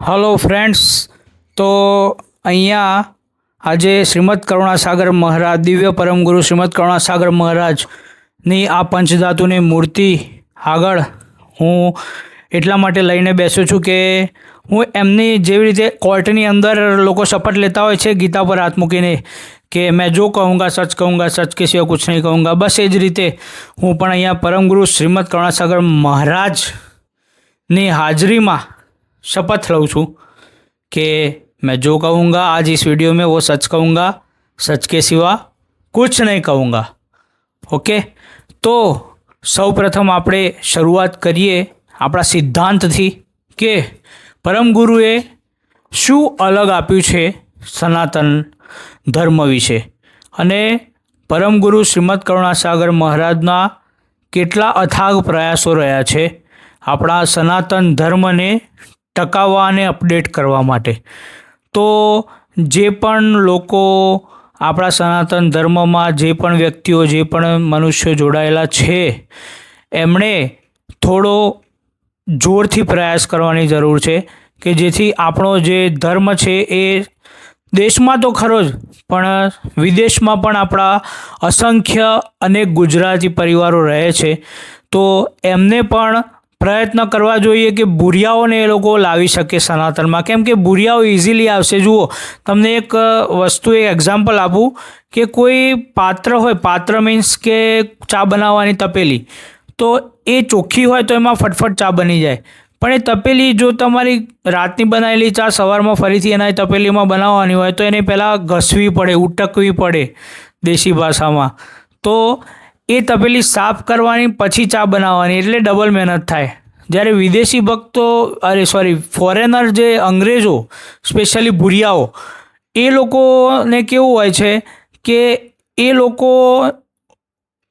Hello friends, તો અહીંયા આજે શ્રીમદ કરુણાસાગર મહારાજ, દિવ્ય પરમગુરુ શ્રીમદ કરુણાસાગર મહારાજની આ પંચધાતુની મૂર્તિ આગળ હું એટલા માટે લઈને બેસ્યો છું કે હું એમની જેવી રીતે કોર્ટની અંદર લોકો શપથ લેતા હોય છે ગીતા પર હાથ મૂકીને કે મેં જો કહુંગા સચ કે સિવાય કુછ નહીં કહુંગા, બસ એ જ રીતે હું પણ અહીંયા પરમગુરુ શ્રીમદ કરુણાસાગર મહારાજની હાજરીમાં शपथ लूँ छूँ कि मैं जो कहूँगा आज इस वीडियो में वो सच कहूँगा, सच के सिवा कुछ नहीं कहूँगा। ओके, तो सौ प्रथम આપણે શરૂઆત કરીએ આપણા સિદ્ધાંતથી કે પરમ ગુરુએ શું અલગ આપ્યું છે સનાતન ધર્મ વિશે અને પરમ ગુરુ શ્રીમદ કરુણાસાગર મહારાજના કેટલા અથાગ પ્રયાસો રહ્યા છે આપણા સનાતન ધર્મને ટકાવવા અને અપડેટ કરવા માટે। તો જે પણ લોકો આપણા સનાતન ધર્મમાં જે પણ વ્યક્તિઓ જે પણ મનુષ્યો જોડાયેલા છે એમણે થોડો જોરથી પ્રયાસ કરવાની જરૂર છે કે જેથી આપણો જે ધર્મ છે એ દેશમાં તો ખરો જ પણ વિદેશમાં પણ આપણા અસંખ્ય અનેક ગુજરાતી પરિવારો રહે છે તો એમને પણ પ્રયત્ન કરવા જોઈએ કે ભૂરિયાઓને એ લોકો લાવી શકે સનાતનમાં, કેમ કે ભૂરિયાઓ ઇઝીલી આવશે। જુઓ, તમને એક વસ્તુ એક એક્ઝામ્પલ આપું કે કોઈ પાત્ર હોય, પાત્ર મીન્સ કે ચા બનાવવાની તપેલી, તો એ ચોખ્ખી હોય તો એમાં ફટફટ ચા બની જાય, પણ એ તપેલી જો તમારી રાતની બનાવેલી ચા સવારમાં ફરીથી એના તપેલીમાં બનાવવાની હોય તો એને પહેલાં ઘસવી પડે, ઉટકવી પડે દેશી ભાષામાં, તો એ તપેલી સાફ કરવાની પછી ચા બનાવવાની, એટલે ડબલ મહેનત થાય। જ્યારે વિદેશી ભક્તો ફોરેનર જે અંગ્રેજો સ્પેશિયલી ભૂરિયાઓ એ લોકોને કેવું હોય છે કે એ લોકો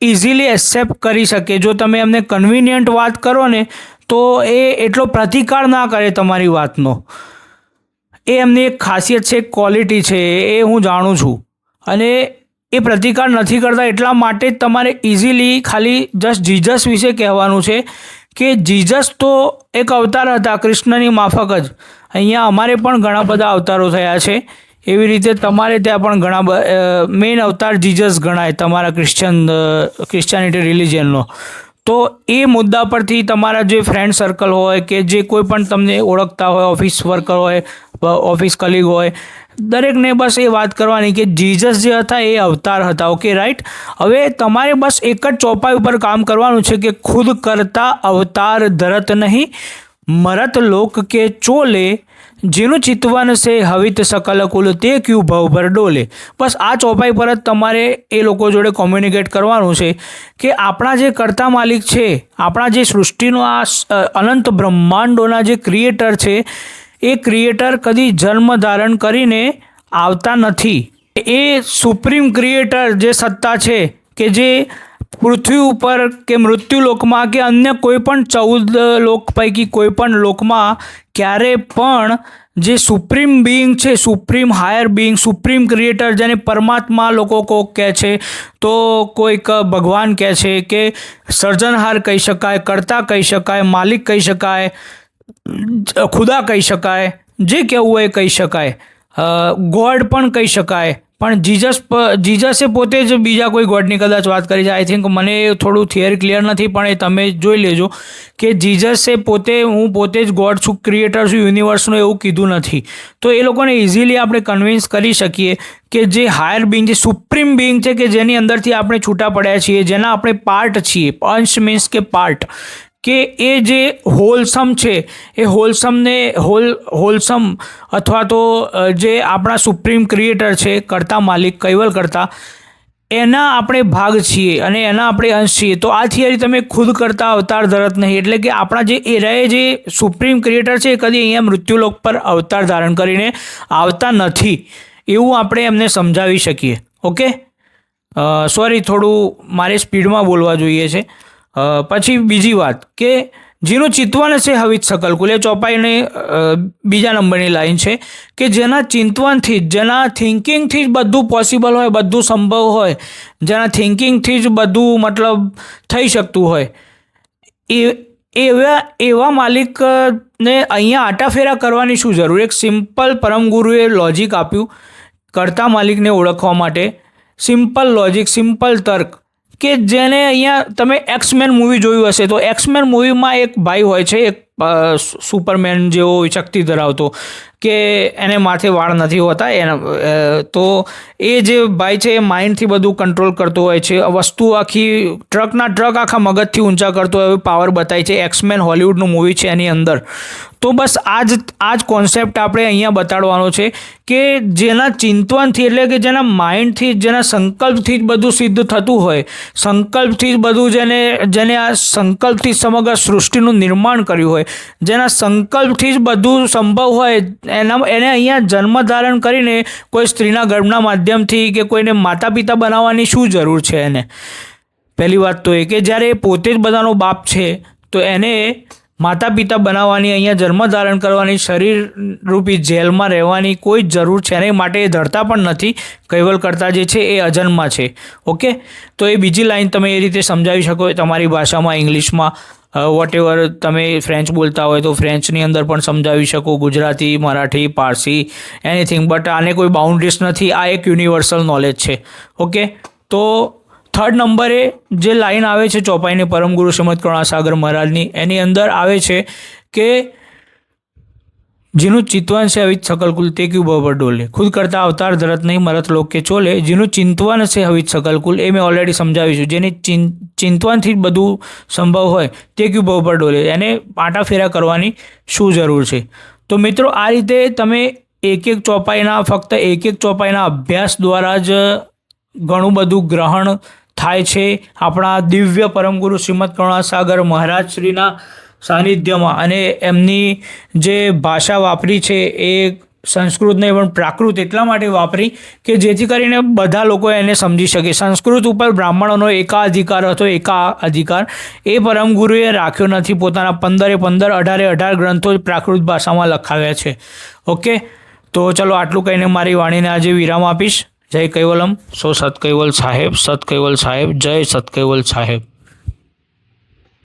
ઇઝીલી એક્સેપ્ટ કરી શકે, જો તમે એમને કન્વિનિયન્ટ વાત કરો ને તો એ એટલો પ્રતિકાર ના કરે તમારી વાતનો, એ એમની એક ખાસિયત છે, એક ક્વોલિટી છે, એ હું જાણું છું। અને એ પ્રતિકાર નથી કરતા એટલા માટે જ તમારે ઇઝીલી ખાલી જસ્ટ જીસસ વિશે કહેવાનું છે કે જીસસ તો એક અવતાર હતા કૃષ્ણની માફક જ। અહીંયા અમારે પણ ઘણા બધા અવતારો થયા છે, એવી રીતે તમારે ત્યાં પણ ઘણા મેઇન અવતાર જીસસ ગણાય તમારા ક્રિશ્ચિયાનિટી રિલિજનનો। તો એ મુદ્દા પરથી તમારા જે ફ્રેન્ડ સર્કલ હોય કે જે કોઈ પણ તમને ઓળખતા હોય, ઓફિસ વર્કર હોય, ઓફિસ કલીગ હોય, દરેકને બસ એ વાત કરવાની કે જીસસ જે હતા એ અવતાર હતા। Okay, right. હવે તમારે બસ એક જ ચોપાઈ ઉપર કામ કરવાનું છે કે ખુદ કરતા અવતાર ધરત નહીં, મરત લોક કે ચોલે, જેનું ચિતવન સે હવિત સકલ કુલ તે ક્યુ ભવભર ડોલે। બસ આ ચોપાઈ પર જ તમારે એ લોકો જોડે કોમ્યુનિકેટ કરવાનું છે કે આપણા જે કર્તા માલિક છે, આપણા જે સૃષ્ટિનો આ અનંત બ્રહ્માંડોના જે ક્રિએટર છે એ ક્રિએટર કદી જન્મ ધારણ કરીને આવતા નથી। એ સુપ્રીમ ક્રિએટર જે સત્તા છે કે જે પૃથ્વી ઉપર કે મૃત્યુલોકમાં કે અન્ય કોઈ પણ 14 લોક પૈકી કોઈ પણ લોકમાં ક્યારે પણ જે સુપ્રીમ બિઈંગ છે, supreme higher being, supreme creator જેને પરમાત્મા લોકો કોક કહે છે, તો કોઈક ભગવાન કહે છે કે સર્જનહાર કહી શકાય, કર્તા કહી શકાય, માલિક કહી શકાય, ખુદા કહી શકાય, જે કહેવું હોય કહી શકાય, ગોડ પણ કહી શકાય, પણ જીસસે પોતે જ બીજા કોઈ ગોડની કદાચ વાત કરી છે। આઈ થિંક મને થોડું થિયરી ક્લિયર નથી, પણ એ તમે જોઈ લેજો કે જીસસે પોતે હું પોતે જ ગોડ છું, ક્રિએટર છું યુનિવર્સનું, એવું કીધું નથી। તો એ લોકોને ઇઝીલી આપણે કન્વિન્સ કરી શકીએ કે જે હાયર બિંગ, જે સુપ્રીમ બિંગ છે કે જેની અંદરથી આપણે છૂટા પડ્યા છીએ, જેના આપણે પાર્ટ છીએ, અંશ મીન્સ કે પાર્ટ, કે એ જે હોલસમ છે એ હોલસમ અથવા તો જે આપણા સુપ્રીમ ક્રિએટર છે, કર્તા માલિક, કૈવલ કર્તા, એના આપણે ભાગ છીએ અને એના આપણે અંશ છીએ। તો આ થિયરી તમે ખુદ કરતા અવતાર ધરત નહીં, એટલે કે આપણા જે એરાએ જે સુપ્રીમ ક્રિએટર છે એ કદી અહીંયા મૃત્યુલોક પર અવતાર ધારણ કરીને આવતા નથી, એવું આપણે એમને સમજાવી શકીએ। ઓકે, સોરી, થોડું મારે સ્પીડમાં બોલવા જોઈએ છે। પછી બીજી વાત કે જેનું ચિંતવન છે હવિત સકલ કુલ, એ ચોપાઈની બીજા નંબરની લાઈન છે કે જેના ચિંતવનથી જ, જેના થિંકિંગથી જ બધું પોસિબલ હોય, બધું સંભવ હોય, જેના થિંકિંગથી જ બધું મતલબ થઈ શકતું હોય, એ એવા માલિકને અહીંયા આટાફેરા કરવાની શું જરૂર? એક સિમ્પલ પરમગુરુએ લોજિક આપ્યું કરતા માલિકને ઓળખવા માટે. સિમ્પલ લોજિક, સિમ્પલ તર્ક, કે જેને અહીંયા તમે એક્સમેન મૂવી જોયું હશે તો એક્સમેન મૂવીમાં એક ભાઈ હોય છે, એક સુપરમેન જેવો શક્તિ ધરાવતો, કે એને માથે વાળ નથી હોતા, તો એ જે ભાઈ છે એ માઇન્ડથી બધું કંટ્રોલ કરતો હોય છે, વસ્તુ આખી ટ્રક આખા મગજથી ઊંચા કરતો હોય એવી પાવર બતાવી છે. એક્સમેન હોલિવૂડનું મૂવી છે એની અંદર. તો બસ આ જ કોન્સેપ્ટ આપણે અહીંયા બતાડવાનો છે કે જેના ચિંતવનથી, એટલે કે જેના માઇન્ડથી, જેના સંકલ્પથી જ બધું સિદ્ધ થતું હોય, સંકલ્પથી જ બધું, જેને આ સંકલ્પથી સમગ્ર સૃષ્ટિનું નિર્માણ કર્યું હોય, જેના સંકલ્પથી જ બધું સંભવ હોય, એને અહીંયા જન્મ ધારણ કરીને કોઈ સ્ત્રીના ગર્ભના માધ્યમથી કે કોઈને માતા પિતા બનાવવાની શું જરૂર છે એને? પહેલી વાત તો એ કે જ્યારે એ પોતે જ બધાનો બાપ છે તો એને માતા પિતા બનાવવાની, અહીંયા જન્મ ધારણ કરવાની, શરીર રૂપી જેલમાં રહેવાની કોઈ જરૂર છે નહીં. માટે એ ધરતા પણ નથી. કૈવલ કરતા જે છે એ અજન્મા છે. ઓકે, તો એ બીજી લાઈન તમે એ રીતે સમજાવી શકો તમારી ભાષામાં, ઇંગ્લિશમાં, વોટ તમે ફ્રેન્ચ બોલતા હોય તો ફ્રેન્ચની અંદર પણ સમજાવી શકો, ગુજરાતી, મરાઠી, પારસી, એનીથિંગ. બટ આને કોઈ બાઉન્ડ્રીઝ નથી. આ એક યુનિવર્સલ નોલેજ છે. ઓકે, તો થર્ડ નંબરે જે લાઈન આવે છે ચોપાઈને પરમગુરુ શ્રીમદ કરુણાસાગર મહારાજની, એની અંદર આવે છે કે જેનું ચિંતવન છે હવિત સકલ કુલ તે ક્યુ ભવ પર ડોલે, ખુદ કરતા અવતાર ધરત નહીં મરત લોક કે ચોલે. જેનું ચિંતવન છે હવિત સકલ કુલ, એ મેં ઓલરેડી સમજાવીશું. જેની ચિંતવનથી બધું સંભવ હોય તે ક્યુ ભવ પર ડોલે, એને પાટા ફેરા કરવાની શું જરૂર છે? તો મિત્રો, આ રીતે તમે એક ચોપાઈના અભ્યાસ દ્વારા જ ઘણું બધું ગ્રહણ થાય છે આપણા દિવ્ય પરમગુરુ શ્રીમદ કરુણાસાગર મહારાજ શ્રીના સાનિધ્યમાં. અને એમની જે ભાષા વાપરી છે એ સંસ્કૃત નહીં પણ પ્રાકૃત એટલા માટે વાપરી કે જેથી કરીને બધા લોકો એને સમજી શકે. સંસ્કૃત ઉપર બ્રાહ્મણોનો એકાધિકાર હતો, એકાધિકાર એ પરમગુરુએ રાખ્યો નથી. પોતાના 15 18 ગ્રંથો પ્રાકૃત ભાષામાં લખાવ્યા છે. ઓકે, તો ચલો આટલું કહીને મારી વાણીને આજે વિરામ આપીશ. જય કૈવલમ. સો સત કૈવલ સાહેબ, જય સત કૈવલ સાહેબ.